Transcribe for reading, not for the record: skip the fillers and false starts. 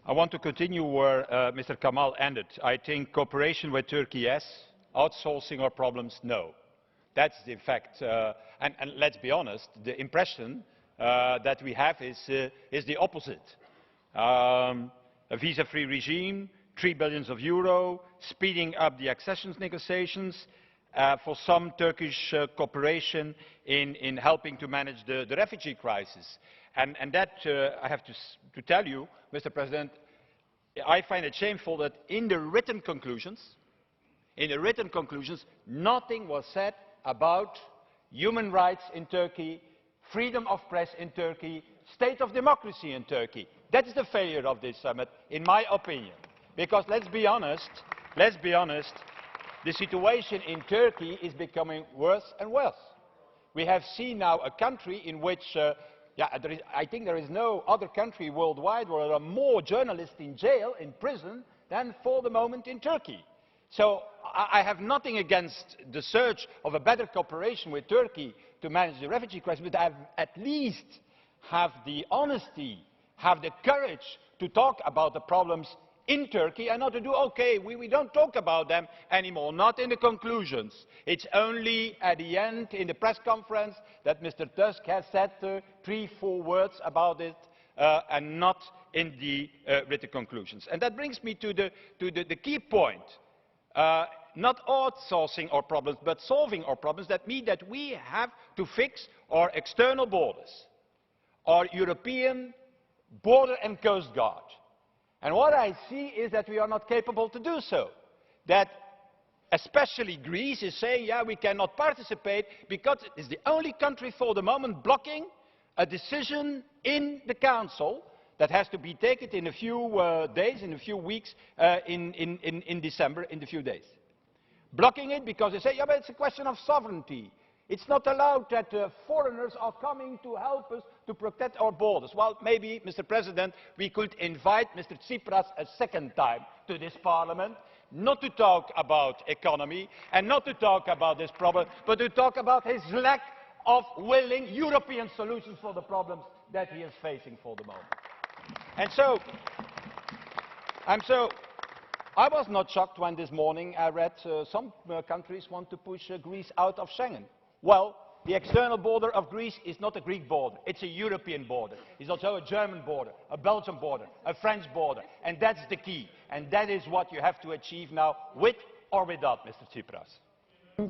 I want to continue where Mr. Kamal ended. I think cooperation with Turkey, yes. Outsourcing our problems, no. That's the fact. And let's be honest, the impression that we have is the opposite. A visa-free regime, 3 billion euro, speeding up the accession negotiations, for some Turkish cooperation in helping to manage the refugee crisis. And that, I have to tell you, Mr. President, I find it shameful that in the written conclusions, nothing was said about human rights in Turkey, freedom of press in Turkey, state of democracy in Turkey. That is the failure of this summit, in my opinion. Because let's be honest, the situation in Turkey is becoming worse and worse. We have seen now a country in which, I think there is no other country worldwide where there are more journalists in jail, in prison, than for the moment in Turkey. So I have nothing against the search of a better cooperation with Turkey to manage the refugee crisis, but at least have the honesty, have the courage to talk about the problems in Turkey and not to do, okay, we don't talk about them anymore, not in the conclusions. It's only at the end, in the press conference, that Mr. Tusk has said 3-4 words about it, and not in the written conclusions. And that brings me to the key point. Not outsourcing our problems, but solving our problems. That means that we have to fix our external borders, our European border and coast guard. And what I see is that we are not capable to do so. That especially Greece is saying, yeah, we cannot participate because it is the only country for the moment blocking a decision in the Council that has to be taken in a few days, in a few weeks, in December, in a few days. Blocking it because they say, yeah, but it's a question of sovereignty. It's not allowed that foreigners are coming to help us to protect our borders. Well, maybe, Mr. President, we could invite Mr. Tsipras a second time to this Parliament, not to talk about economy and not to talk about this problem, but to talk about his lack of willing European solutions for the problems that he is facing for the moment. And so, I was not shocked when this morning I read some countries want to push Greece out of Schengen. Well, the external border of Greece is not a Greek border, it's a European border. It's also a German border, a Belgian border, a French border, and that's the key. And that is what you have to achieve now, with or without Mr. Tsipras.